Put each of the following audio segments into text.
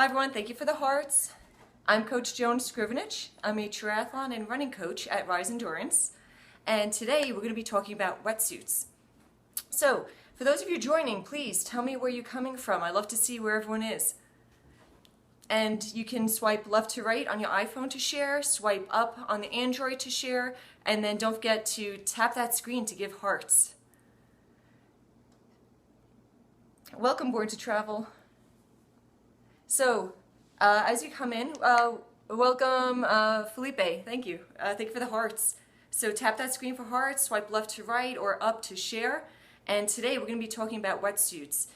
Hi everyone, thank you for the hearts. I'm Coach Joan. I'm a triathlon and running coach at Rise Endurance, and today we're going to be talking about wetsuits. So, for those of you joining, please tell me where you're coming from. I love to see where everyone is. And you can swipe left to right on your iPhone to share, swipe up on the Android to share, and then don't forget to tap that screen to give hearts. Welcome, Born to Travel. So, as you come in, welcome Felipe, thank you. Thank you for the hearts. So tap that screen for hearts, swipe left to right or up to share. And today we're going to be talking about wetsuits.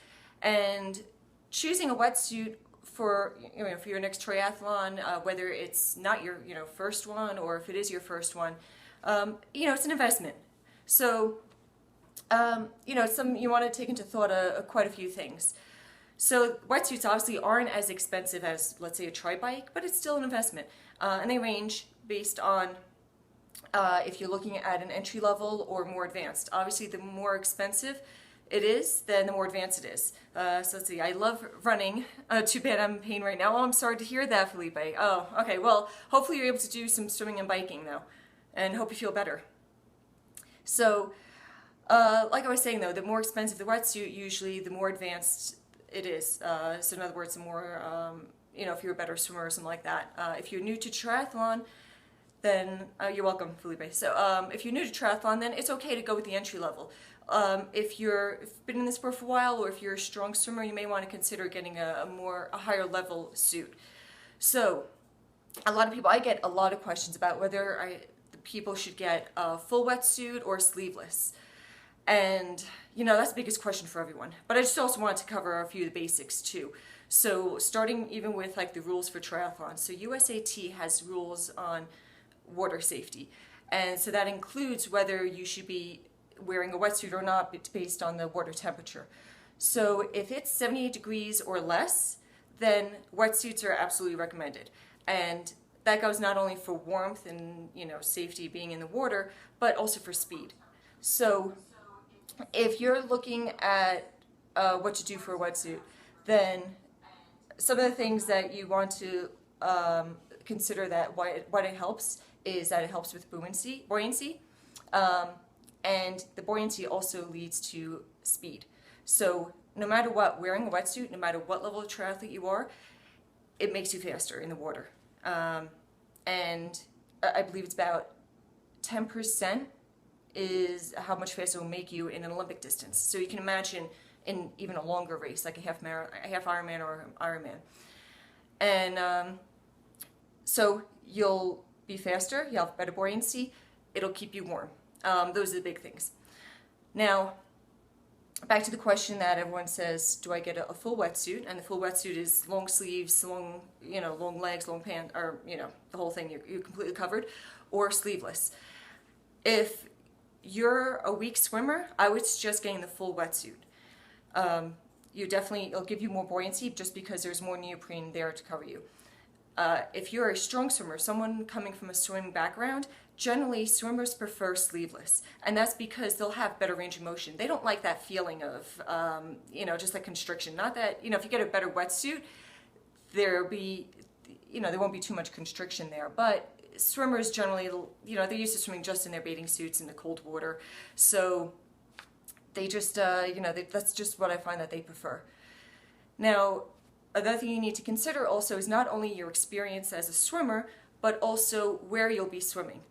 And choosing a wetsuit for your next triathlon, whether it's not your first one or if it is your first one, it's an investment. So, you want to take into thought quite a few things. So wetsuits obviously aren't as expensive as, let's say, a tri bike, but it's still an investment. And they range based on if you're looking at an entry level or more advanced. Obviously, the more expensive it is, then the more advanced it is. So let's see, I love running. Too bad I'm in pain right now. Oh, I'm sorry to hear that, Felipe. Oh, okay, well, hopefully you're able to do some swimming and biking now, and hope you feel better. So, like I was saying though, the more expensive the wetsuit, usually the more advanced it is. So in other words, the more, if you're a better swimmer or something like that. If you're new to triathlon, then you're welcome, Felipe. So if you're new to triathlon, then it's okay to go with the entry level. If you've been in the sport for a while, or if you're a strong swimmer, you may want to consider getting a higher level suit. So a lot of people, I get a lot of questions about whether the people should get a full wetsuit or sleeveless. And, that's the biggest question for everyone. But I just also wanted to cover a few of the basics too. So starting even with like the rules for triathlon. So USAT has rules on water safety. And so that includes whether you should be wearing a wetsuit or not based on the water temperature. So if it's 78 degrees or less, then wetsuits are absolutely recommended. And that goes not only for warmth and, safety being in the water, but also for speed. So if you're looking at what to do for a wetsuit, then some of the things that you want to consider that what it helps is that it helps with buoyancy, and the buoyancy also leads to speed. So no matter what, wearing a wetsuit, no matter what level of triathlete you are, it makes you faster in the water. And I believe it's about 10% is how much faster it will make you in an Olympic distance. So you can imagine in even a longer race, like a half Ironman or Ironman. And so you'll be faster, you'll have better buoyancy, it'll keep you warm. Those are the big things. Now, back to the question that everyone says, do I get a full wetsuit? And the full wetsuit is long sleeves, long legs, long pants, or, the whole thing, you're completely covered, or sleeveless. If you're a weak swimmer, I would suggest getting the full wetsuit. It'll give you more buoyancy just because there's more neoprene there to cover you. If you're a strong swimmer, someone coming from a swimming background, generally swimmers prefer sleeveless, and that's because they'll have better range of motion. They don't like that feeling of, just like constriction. Not that, if you get a better wetsuit, there won't be too much constriction there, but swimmers generally, they're used to swimming just in their bathing suits in the cold water, so they just, that's just what I find that they prefer. Now, another thing you need to consider also is not only your experience as a swimmer, but also where you'll be swimming.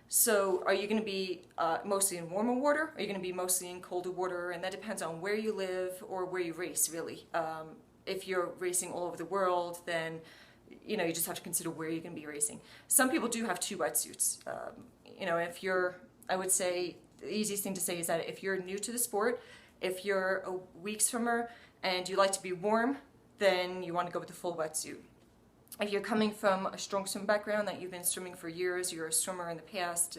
So are you going to be mostly in warmer water? Are you going to be mostly in colder water? And that depends on where you live or where you race, really. If you're racing all over the world, then you just have to consider where you're going to be racing. Some people do have two wetsuits. I would say the easiest thing to say is that if you're new to the sport, if you're a weak swimmer and you like to be warm, then you want to go with the full wetsuit. If you're coming from a strong swim background, that you've been swimming for years, you're a swimmer in the past,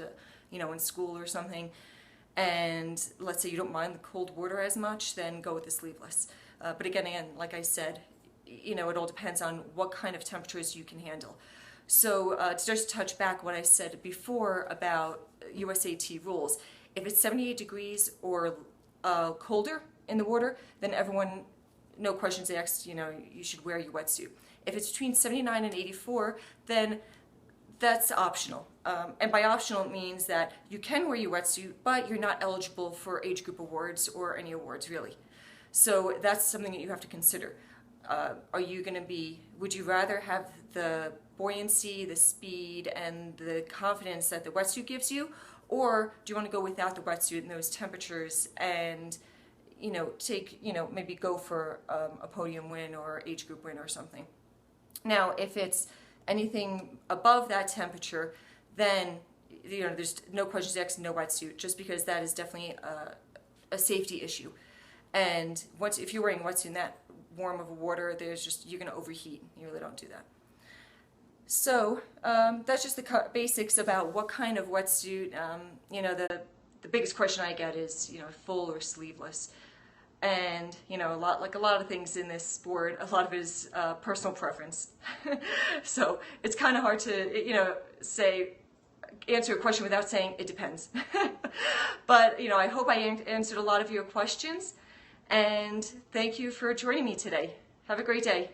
in school or something, and let's say you don't mind the cold water as much, then go with the sleeveless. But again, like I said, it all depends on what kind of temperatures you can handle. So to just touch back what I said before about USAT rules, if it's 78 degrees or colder in the water, then everyone no questions asked, you should wear your wetsuit. If it's between 79 and 84, then that's optional. And by optional, it means that you can wear your wetsuit, but you're not eligible for age group awards or any awards, really. So that's something that you have to consider. Would you rather have the buoyancy, the speed, and the confidence that the wetsuit gives you? Or do you want to go without the wetsuit in those temperatures and, maybe go for a podium win or age group win or something? Now, if it's anything above that temperature, then there's no questions asked, no wetsuit, just because that is definitely a safety issue. And if you're wearing a wetsuit in that warm of water, you're going to overheat. You really don't do that. So that's just the basics about what kind of wetsuit. The biggest question I get is full or sleeveless. And a lot of things in this sport, a lot of it is personal preference. So it's kind of hard to answer a question without saying it depends. But I hope I answered a lot of your questions, and thank you for joining me today. Have a great day.